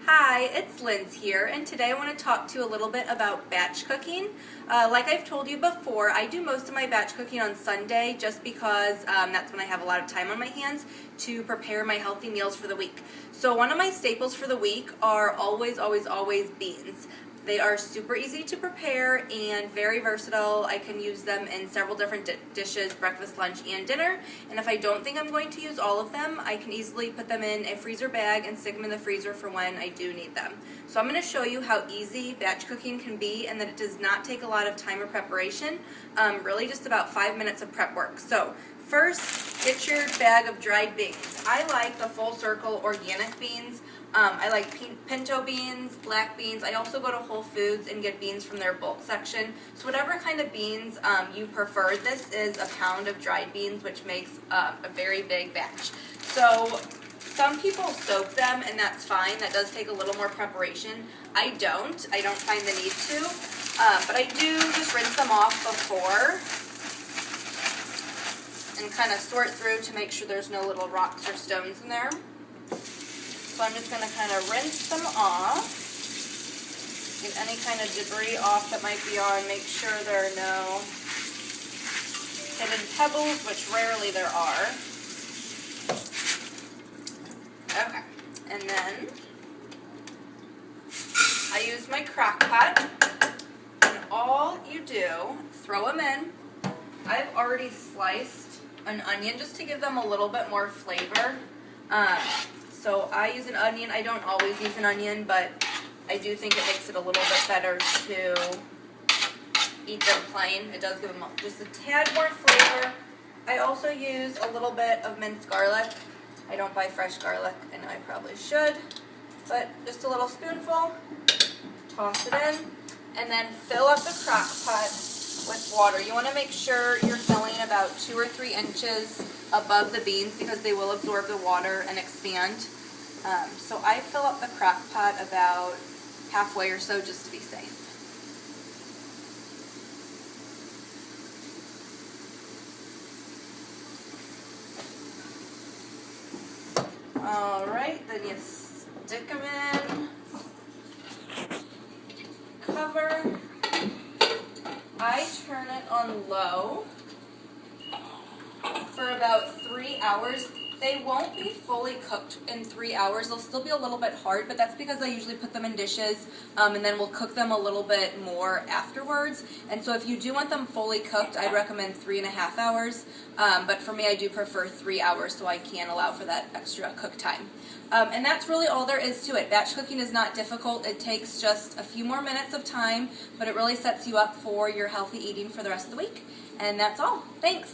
Hi, it's Linz here, and today I want to talk to you a little bit about batch cooking. Like I've told you before, I do most of my batch cooking on Sunday just because that's when I have a lot of time on my hands to prepare my healthy meals for the week. So one of my staples for the week are always beans. They are super easy to prepare and very versatile. I can use them in several different dishes, breakfast, lunch, and dinner. And if I don't think I'm going to use all of them, I can easily put them in a freezer bag and stick them in the freezer for when I do need them. So I'm going to show you how easy batch cooking can be and that it does not take a lot of time or preparation, really just about 5 minutes of prep work. So first, get your bag of dried beans. I like the Full Circle organic beans. I like pinto beans, black beans. I also go to Whole Foods and get beans from their bulk section. So whatever kind of beans you prefer, this is a pound of dried beans, which makes a very big batch. So some people soak them, and that's fine. That does take a little more preparation. I don't find the need to, but I do just rinse them off before and kind of sort through to make sure there's no little rocks or stones in there. So I'm just going to kind of rinse them off, get any kind of debris off that might be on, make sure there are no hidden pebbles, which rarely there are. Okay, and then I use my crock pot, and all you do, throw them in. I've already sliced an onion just to give them a little bit more flavor. So I use an onion. I don't always use an onion, but I do think it makes it a little bit better to eat them plain. It does give them just a tad more flavor. I also use a little bit of minced garlic. I don't buy fresh garlic, and I probably should, but just a little spoonful. Toss it in, and then fill up the crock pot with water. You want to make sure you're filling about 2 or 3 inches above the beans because they will absorb the water and expand. So I fill up the crock pot about halfway or so just to be safe. Alright, then you stick them in, cover. I turn it on low for about 3 hours. They won't be fully cooked in 3 hours. They'll still be a little bit hard, but that's because I usually put them in dishes and then we'll cook them a little bit more afterwards. And so if you do want them fully cooked, I'd recommend 3.5 hours. But for me, I do prefer 3 hours so I can allow for that extra cook time. And that's really all there is to it. Batch cooking is not difficult. It takes just a few more minutes of time, but it really sets you up for your healthy eating for the rest of the week. And that's all. Thanks.